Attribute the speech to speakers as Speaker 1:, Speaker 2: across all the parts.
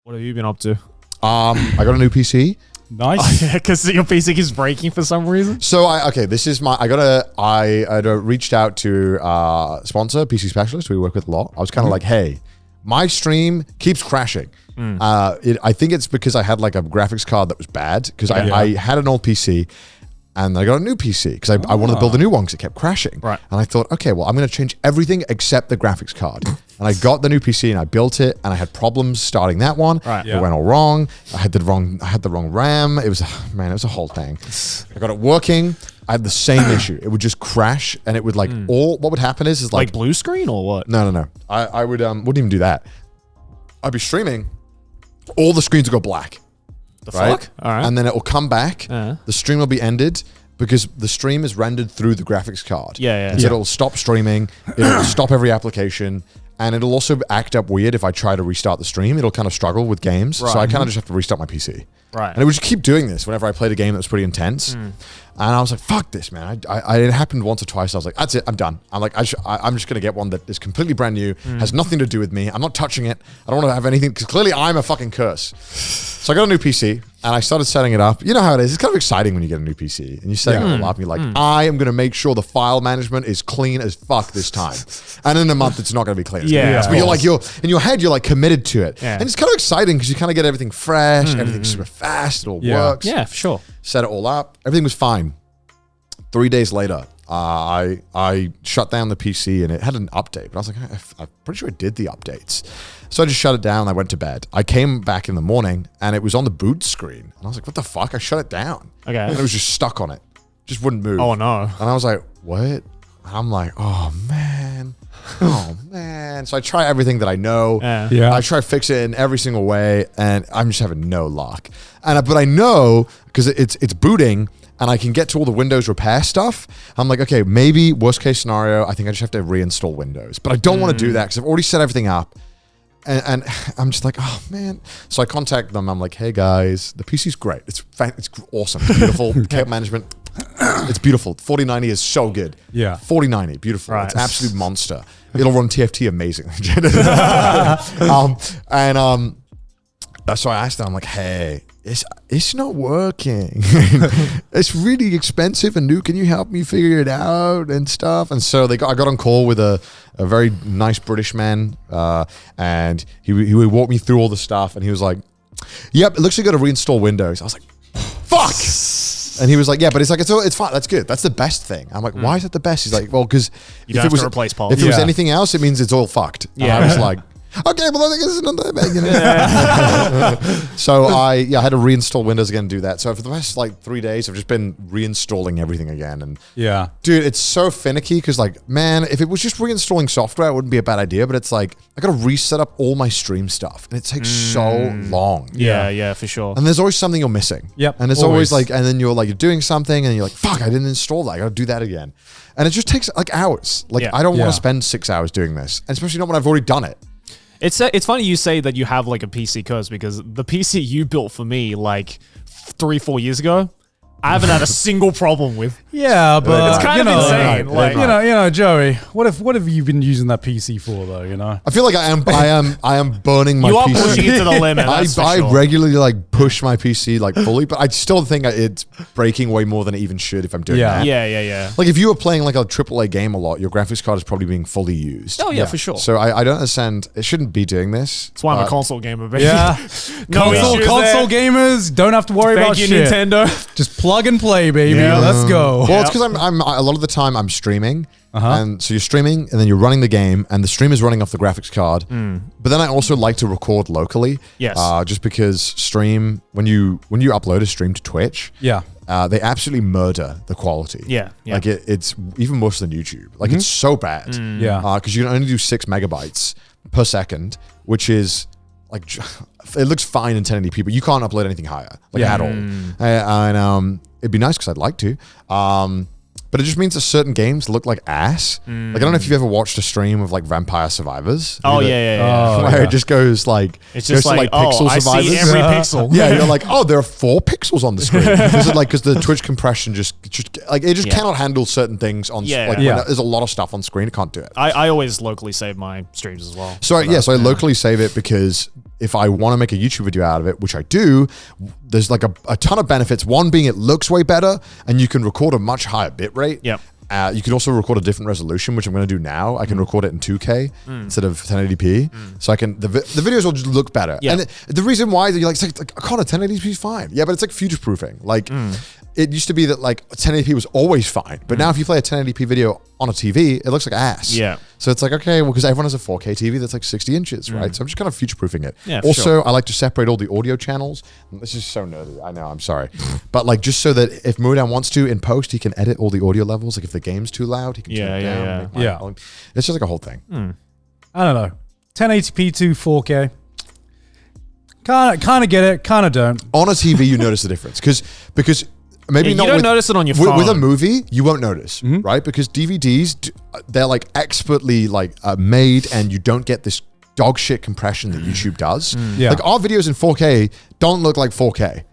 Speaker 1: What have you been up to?
Speaker 2: I got a new PC.
Speaker 3: Nice.
Speaker 1: Because your PC keeps breaking for some reason.
Speaker 2: So this is my, I had reached out to sponsor, PC Specialist, who we work with a lot. I was kind of like, hey, my stream keeps crashing. I think it's because I had like a graphics card that was bad because I had an old PC and I got a new PC because I wanted to build a new one because it kept crashing.
Speaker 1: Right.
Speaker 2: And I thought, okay, well, I'm going to change everything except the graphics card. And I got the new PC and I built it and I had problems starting that one.
Speaker 1: Right.
Speaker 2: It went all wrong. I had the wrong RAM. It was a whole thing. I got it working. I had the same issue. It would just crash and it would like what would happen is
Speaker 1: Like blue screen or what?
Speaker 2: No. I would wouldn't even do that. I'd be streaming. All the screens would go black.
Speaker 1: The fuck? All right.
Speaker 2: And then it will come back. The stream will be ended because the stream is rendered through the graphics card. And so it'll stop streaming. It'll stop every application. And it'll also act up weird if I try to restart the stream. It'll kind of struggle with games. So I kind of just have to restart my PC.
Speaker 1: Right.
Speaker 2: And it would just keep doing this whenever I played a game that was pretty intense. And I was like, fuck this, man. It happened once or twice. I was like, that's it. I'm done. I'm like, I'm just going to get one that is completely brand new, has nothing to do with me. I'm not touching it. I don't want to have anything because clearly I'm a fucking curse. So I got a new PC and I started setting it up. You know how it is. It's kind of exciting when you get a new PC and you set it all up and you're like, I am going to make sure the file management is clean as fuck this time. And in a month, it's not going to be clean as fuck. But you're like, in your head, you're like committed to it. And it's kind of exciting because you kind of get everything fresh, everything's super fast, it all works.
Speaker 1: Yeah, for sure.
Speaker 2: Set it all up. Everything was fine. 3 days later, I shut down the PC and it had an update. But I was like, I'm pretty sure it did the updates. So I just shut it down and I went to bed. I came back in the morning and it was on the boot screen. And I was like, what the fuck? I shut it down.
Speaker 1: Okay.
Speaker 2: And it was just stuck on it. Just wouldn't move.
Speaker 1: Oh, no.
Speaker 2: And I was like, what? And I'm like, oh, man. Oh, man. So I try everything that I know. I try to fix it in every single way. And I'm just having no luck. But I know because it's booting. And I can get to all the Windows repair stuff. I'm like, okay, maybe worst case scenario, I think I just have to reinstall Windows. But I don't want to do that because I've already set everything up. And I'm just like, oh, man. So I contact them. I'm like, hey, guys, the PC's great. It's awesome. It's beautiful. Cap management, it's beautiful. 4090 is so good. 4090, beautiful. Right. It's an absolute monster. It'll run TFT amazing. So I asked them, I'm like, hey, it's not working. It's really expensive and new. Can you help me figure it out and stuff? And so I got on call with a very nice British man, and he would walk me through all the stuff. And he was like, "Yep, it looks like you got to reinstall Windows." I was like, "Fuck." And he was like, yeah, but it's fine. That's good. That's the best thing. I'm like, why is that the best? He's like, well, because
Speaker 1: if it was replace Paul.
Speaker 2: If it was anything else, it means it's all fucked. And I was like, okay, well, I think it's not that bad, you know? So I had to reinstall Windows again and do that. So for the past like 3 days, I've just been reinstalling everything again. And dude, it's so finicky because like, man, if it was just reinstalling software, it wouldn't be a bad idea. But it's like, I got to reset up all my stream stuff. And it takes so long.
Speaker 1: Yeah, for sure.
Speaker 2: And there's always something you're missing. And it's always like, and then you're doing something and you're like, fuck, I didn't install that. I got to do that again. And it just takes like hours. Like I don't want to spend 6 hours doing this, and especially not when I've already done it.
Speaker 1: It's funny you say that you have like a PC curse because the PC you built for me like 3-4 years ago, I haven't had a single problem with.
Speaker 3: Yeah, but
Speaker 1: it's kind of insane.
Speaker 3: Like, you know, Joey, what have you been using that PC for though? You know,
Speaker 2: I feel like I am burning my PC.
Speaker 1: You are pushing it to the limit.
Speaker 2: I regularly like push my PC like fully, but I still think it's breaking way more than it even should if I'm doing that.
Speaker 1: Yeah.
Speaker 2: Like if you were playing like a AAA game a lot, your graphics card is probably being fully used.
Speaker 1: Oh yeah, for sure.
Speaker 2: So I don't understand. It shouldn't be doing this.
Speaker 1: That's why I'm a console gamer, baby.
Speaker 3: Yeah, console gamers don't have to worry about shit.
Speaker 1: Thank you, Nintendo.
Speaker 3: Just plug and play, baby. Let's go.
Speaker 2: Well, it's because I'm a lot of the time I'm streaming, and so you're streaming, and then you're running the game, and the stream is running off the graphics card. But then I also like to record locally.
Speaker 1: Yes.
Speaker 2: Just because stream when you upload a stream to Twitch, they absolutely murder the quality.
Speaker 1: Yeah.
Speaker 2: Like it's even worse than YouTube. Like it's so bad. Because you can only do 6 megabytes per second, which is like it looks fine in 1080p, but you can't upload anything higher, like at all. And it'd be nice because I'd like to. But it just means that certain games look like ass. Like I don't know if you've ever watched a stream of like Vampire Survivors.
Speaker 1: Oh yeah.
Speaker 2: Where it just goes like
Speaker 1: it's just like
Speaker 2: pixel
Speaker 1: I
Speaker 2: survivors.
Speaker 1: see every pixel.
Speaker 2: Yeah, you're like, oh, there are 4 pixels on the screen. Because the Twitch compression just like it just cannot handle certain things on. When there's a lot of stuff on screen, it can't do it.
Speaker 1: I always locally save my streams as well.
Speaker 2: So I locally save it because if I want to make a YouTube video out of it, which I do, there's like a ton of benefits. One being it looks way better and you can record a much higher bit rate.
Speaker 1: Yep.
Speaker 2: You can also record a different resolution, which I'm going to do now. I can record it in 2K instead of 1080p. So I can the videos will just look better.
Speaker 1: Yeah.
Speaker 2: And the reason why is you're like Connor, 1080p is fine. Yeah, but it's like future proofing. Like it used to be that like 1080p was always fine, but now if you play a 1080p video on a TV, it looks like ass.
Speaker 1: Yeah.
Speaker 2: So it's like, okay, well, because everyone has a 4K TV that's like 60 inches, right? So I'm just kind of future proofing it.
Speaker 1: Yeah,
Speaker 2: also,
Speaker 1: sure.
Speaker 2: I like to separate all the audio channels. This is so nerdy. I know, I'm sorry. But like just so that if Modan wants to in post, he can edit all the audio levels. Like if the game's too loud, he can turn it down. Make my volume. It's just like a whole thing.
Speaker 3: I don't know. 1080p to 4K. Kind of get it, kind of don't.
Speaker 2: On a TV, you notice the difference because maybe
Speaker 1: you
Speaker 2: not.
Speaker 1: don't notice it on your phone.
Speaker 2: With a movie, you won't notice, right? Because DVDs, they're like expertly like made, and you don't get this dog shit compression that YouTube does.
Speaker 3: Yeah.
Speaker 2: Like our videos in 4K don't look like 4K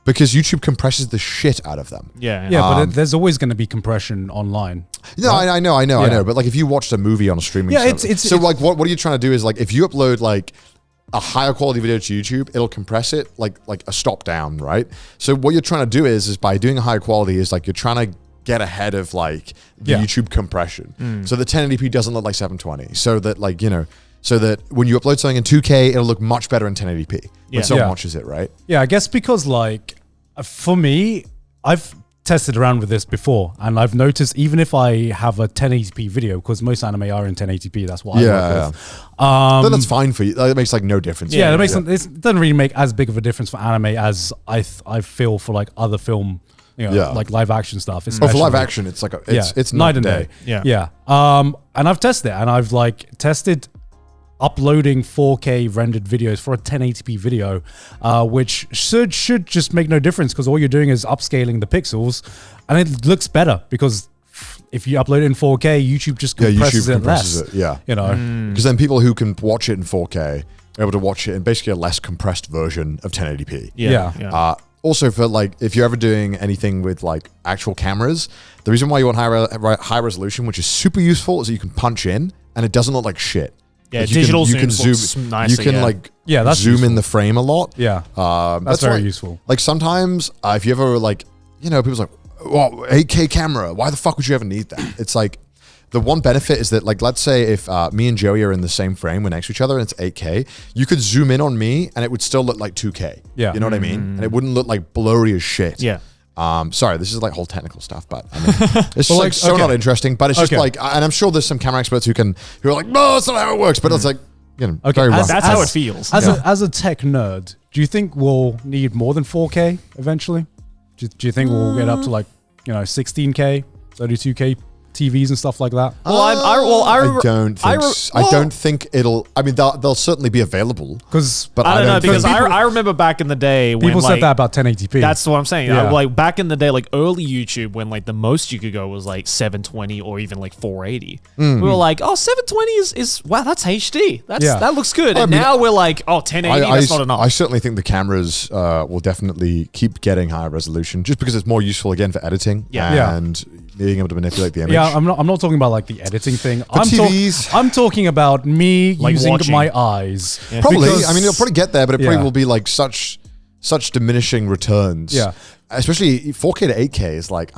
Speaker 2: because YouTube compresses the shit out of them.
Speaker 1: Yeah.
Speaker 3: Yeah, but there's always going to be compression online.
Speaker 2: No, right? I know. But like if you watched a movie on a streaming service, so like what are you trying to do is like if you upload like a higher quality video to YouTube, it'll compress it like a stop down, right? So what you're trying to do is by doing a higher quality is like you're trying to get ahead of like the YouTube compression. So the 1080p doesn't look like 720. So that like, so that when you upload something in 2K, it'll look much better in 1080p when someone watches it, right?
Speaker 3: Yeah, I guess because like for me, I've tested around with this before, and I've noticed even if I have a 1080p video, because most anime are in 1080p, that's what I work with.
Speaker 2: But that's fine for you. That makes like no difference.
Speaker 3: Yeah, it doesn't really make as big of a difference for anime as I feel for like other film, like live action stuff.
Speaker 2: But for live action, it's like it's
Speaker 3: night and day.
Speaker 1: Yeah.
Speaker 3: And I've tested it, and I've like tested uploading 4K rendered videos for a 1080p video, which should just make no difference because all you're doing is upscaling the pixels, and it looks better because if you upload it in 4K, YouTube just compresses it less.
Speaker 2: Because then people who can watch it in 4K are able to watch it in basically a less compressed version of 1080p.
Speaker 3: Yeah.
Speaker 2: Also, for like, if you're ever doing anything with like actual cameras, the reason why you want high resolution, which is super useful, is that you can punch in and it doesn't look like shit.
Speaker 1: Yeah,
Speaker 2: like
Speaker 1: digital
Speaker 2: you can
Speaker 1: zoom nicer,
Speaker 2: you can like
Speaker 3: that's
Speaker 2: zoom
Speaker 3: useful.
Speaker 2: in the frame a lot.
Speaker 3: Yeah, that's very useful.
Speaker 2: Like sometimes if you ever like, people's like, well, 8K camera, why the fuck would you ever need that? It's like, the one benefit is that like, let's say if me and Joey are in the same frame, we're next to each other and it's 8K, you could zoom in on me and it would still look like 2K.
Speaker 3: Yeah.
Speaker 2: You know what I mean? And it wouldn't look like blurry as shit.
Speaker 1: Yeah.
Speaker 2: Sorry, this is like whole technical stuff, but I mean, it's just like so not interesting, but it's just like, and I'm sure there's some camera experts who are like, no, that's not how it works, but it's like, very rough.
Speaker 1: That's how it feels.
Speaker 3: As a tech nerd, do you think we'll need more than 4K eventually? Do you think we'll get up to like, 16K, 32K TVs and stuff like that?
Speaker 1: Well,
Speaker 2: I don't think it'll. I mean, they'll certainly be available.
Speaker 3: But
Speaker 1: I don't know because I remember back in the day when
Speaker 3: people said that about 1080p.
Speaker 1: That's what I'm saying.
Speaker 3: Yeah.
Speaker 1: Like back in the day, like early YouTube, when like the most you could go was like 720 or even like 480. We were like, oh, 720 is wow, that's HD. That looks good. And now we're like, oh, 1080, that's not enough.
Speaker 2: I certainly think the cameras will definitely keep getting higher resolution just because it's more useful again for editing and being able to manipulate the image.
Speaker 3: Yeah, I'm not talking about like the editing thing. I'm talking about me
Speaker 1: like
Speaker 3: using
Speaker 1: watching.
Speaker 3: my eyes.
Speaker 2: Yeah. Probably. I mean, it'll probably get there, but it probably will be like such diminishing returns.
Speaker 3: Yeah.
Speaker 2: Especially 4K to 8K is like,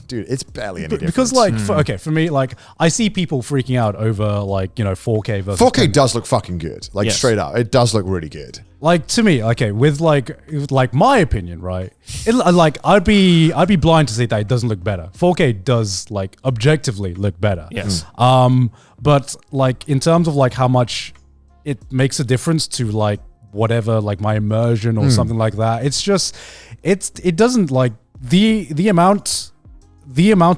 Speaker 2: dude, it's barely any difference.
Speaker 3: Because like, for me, like I see people freaking out over like, 4K versus
Speaker 2: 4K does look fucking good. Like straight up, it does look really good.
Speaker 3: Like to me, okay, with like my opinion, right? Like I'd be blind to say that it doesn't look better. 4K does like objectively look better.
Speaker 1: Yes.
Speaker 3: But like in terms of like how much it makes a difference to like whatever, like my immersion or something like that, it's just it doesn't like the amount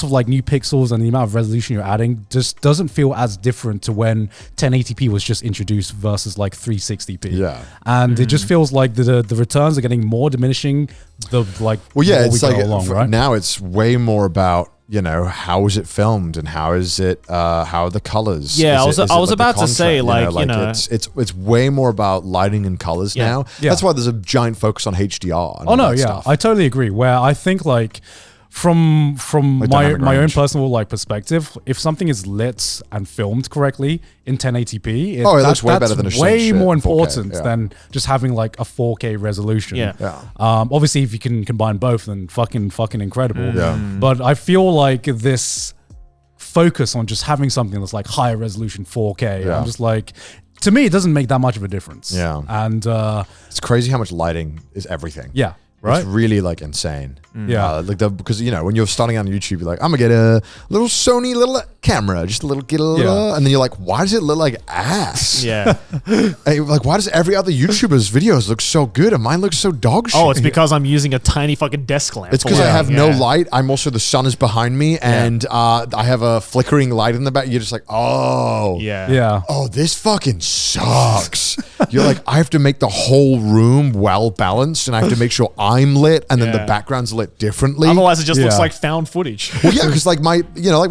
Speaker 3: of like new pixels and the amount of resolution you're adding just doesn't feel as different to when 1080p was just introduced versus like 360p.
Speaker 2: Yeah.
Speaker 3: And it just feels like the returns are getting more diminishing
Speaker 2: it's like
Speaker 3: along, right?
Speaker 2: Now it's way more about how is it filmed and how is it how are the colors.
Speaker 1: I was about to say
Speaker 2: it's way more about lighting and colors now. That's why there's a giant focus on HDR and
Speaker 3: stuff.
Speaker 2: Stuff.
Speaker 3: I totally agree, where I think like from
Speaker 2: Like
Speaker 3: my
Speaker 2: dynamic
Speaker 3: own
Speaker 2: range.
Speaker 3: personal like perspective, if something is lit and filmed correctly in 1080p,
Speaker 2: it looks way better than a
Speaker 3: way
Speaker 2: shit
Speaker 3: more
Speaker 2: 4K,
Speaker 3: important
Speaker 2: yeah.
Speaker 3: than just having like a 4K resolution.
Speaker 1: Yeah.
Speaker 3: Obviously, if you can combine both, then fucking incredible.
Speaker 2: Yeah.
Speaker 3: But I feel like this focus on just having something that's like higher resolution 4K,
Speaker 2: Yeah.
Speaker 3: I'm just like, to me, it doesn't make that much of a difference.
Speaker 2: Yeah.
Speaker 3: And
Speaker 2: It's crazy how much lighting is everything.
Speaker 3: yeah, right.
Speaker 2: It's really like insane.
Speaker 3: Yeah.
Speaker 2: Because when you're starting on YouTube, you're like, I'm gonna get a little Sony little camera, just a little and then you're like, why does it look like ass?
Speaker 1: Yeah.
Speaker 2: Like, why does every other YouTuber's videos look so good and mine looks so dog shit?
Speaker 1: Oh, it's because I'm using a tiny fucking desk lamp.
Speaker 2: It's because I have no light. I'm also, the sun is behind me, and I have a flickering light in the back. You're just like, oh,
Speaker 3: Yeah.
Speaker 2: oh, this fucking sucks. You're like, I have to make the whole room well balanced, and I have to make sure I'm lit, and then the background's lit differently.
Speaker 1: Otherwise, it just looks
Speaker 3: Yeah.
Speaker 1: like found footage.
Speaker 2: Well, yeah, because like my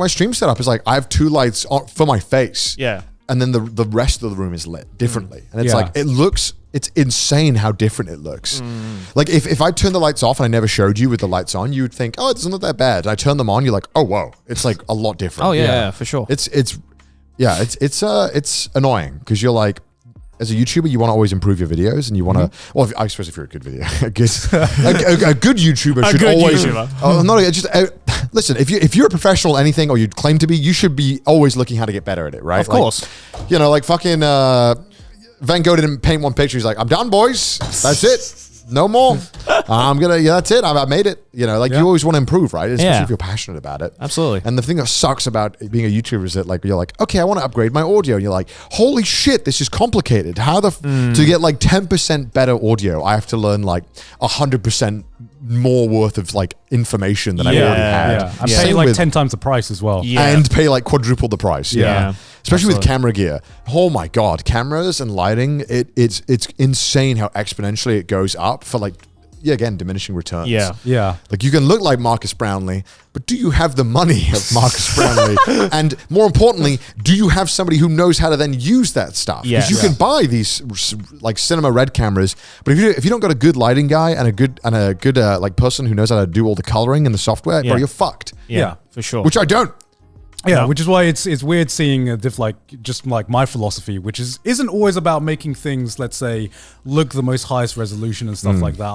Speaker 2: stream setup is like I have 2 lights for my face.
Speaker 1: Yeah.
Speaker 2: And then the rest of the room is lit differently. And it's
Speaker 3: Yeah.
Speaker 2: like, it's insane how different it looks. Like if I turn the lights off and I never showed you with the lights on, you would think, oh, it's not that bad. And I turn them on, you're like, oh, whoa, it's like a lot different.
Speaker 1: Oh yeah, for sure.
Speaker 2: It's annoying because you're like, as a YouTuber, you want to always improve your videos, and you want to. Well, I suppose if you're a good video, a good YouTuber should
Speaker 1: good
Speaker 2: always.
Speaker 1: YouTuber.
Speaker 2: Listen, if you're a professional at anything, or you claim to be, you should be always looking how to get better at it, right?
Speaker 1: Of course.
Speaker 2: Like fucking Van Gogh didn't paint one picture. He's like, I'm done, boys. That's it. No more. That's it. I made it. You always want to improve, right? Especially if you're passionate about it.
Speaker 1: Absolutely.
Speaker 2: And the thing that sucks about being a YouTuber is that you're like, okay, I want to upgrade my audio. And you're like, holy shit, this is complicated. How to get like 10% better audio, I have to learn like 100% more worth of like information than I already had.
Speaker 3: Yeah. And pay like 10 times the price as well.
Speaker 1: Yeah.
Speaker 2: And pay like quadruple the price.
Speaker 1: Yeah.
Speaker 2: Especially with camera gear. Oh my God, cameras and lighting, it's insane how exponentially it goes up for again, diminishing returns.
Speaker 1: Yeah.
Speaker 3: Yeah.
Speaker 2: Like you can look like Marcus Brownlee, but do you have the money of Marcus Brownlee? And more importantly, do you have somebody who knows how to then use that stuff? Because you can buy these like cinema red cameras, but if you don't got a good lighting guy and a good like person who knows how to do all the coloring and the software, bro, you're fucked.
Speaker 1: Yeah, for sure.
Speaker 2: Which I don't.
Speaker 3: Yeah,
Speaker 1: No.
Speaker 3: which is why it's weird seeing just like my philosophy, which isn't always about making things, let's say, look the most highest resolution and stuff like that.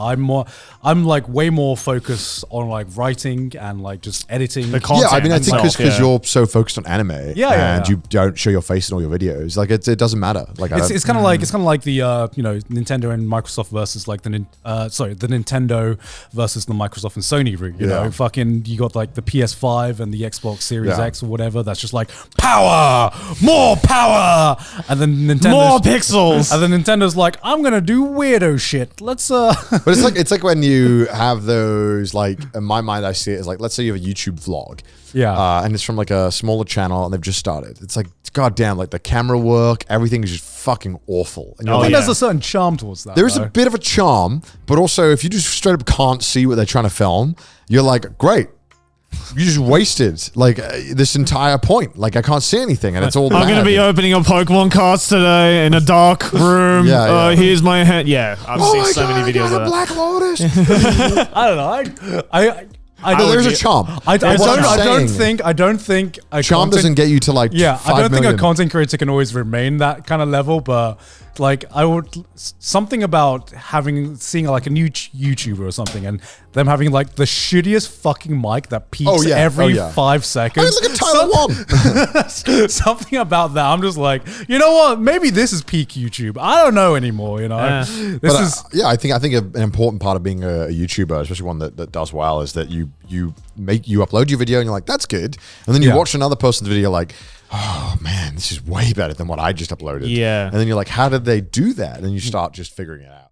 Speaker 3: I'm like way more focused on like writing and like just editing.
Speaker 1: The content.
Speaker 2: Yeah, I mean, I think
Speaker 1: itself,
Speaker 2: because you're so focused on anime and you don't show your face in all your videos, like it doesn't matter. Like
Speaker 3: it's kind of like the Nintendo and Microsoft versus like the Nintendo versus the Microsoft and Sony route. You know, fucking you got like the PS5 and the Xbox Series X or whatever. That's just like more power, and then Nintendo
Speaker 1: More pixels.
Speaker 3: and then Nintendo's like, I'm gonna do weirdo shit. Let's
Speaker 2: But it's like when you have those, like, in my mind, I see it as like, let's say you have a YouTube vlog.
Speaker 3: Yeah.
Speaker 2: And it's from like a smaller channel and they've just started. It's like, goddamn, like the camera work, everything is just fucking awful. And you're
Speaker 3: I
Speaker 2: like,
Speaker 3: think there's a certain charm towards that.
Speaker 2: there is
Speaker 3: though.
Speaker 2: a bit of a charm, but also if you just straight up can't see what they're trying to film, you're like, great. You just wasted like this entire point. Like I can't see anything, and it's all.
Speaker 1: I'm going to be opening up Pokemon cards today in a dark room. Here's my hand. Yeah, I've seen so many videos of that.
Speaker 2: Black Lotus.
Speaker 3: I don't know.
Speaker 2: There's a charm.
Speaker 3: I don't think a
Speaker 2: Charm doesn't get you to like.
Speaker 3: Yeah,
Speaker 2: 5
Speaker 3: I don't think
Speaker 2: million.
Speaker 3: a content creator can always remain that kind of level, but like I would something about seeing like a new YouTuber or something and them having like the shittiest fucking mic that peaks every 5 seconds.
Speaker 2: I mean, look at Tyler Wong.
Speaker 3: Something about that. I'm just like, you know what? Maybe this is peak YouTube. I don't know anymore. You know,
Speaker 2: I think an important part of being a YouTuber, especially one that does well, is that you upload your video and you're like, that's good, and then you watch another person's video like, oh man, this is way better than what I just uploaded.
Speaker 1: Yeah.
Speaker 2: And then you're like, how did they do that? And you start just figuring it out.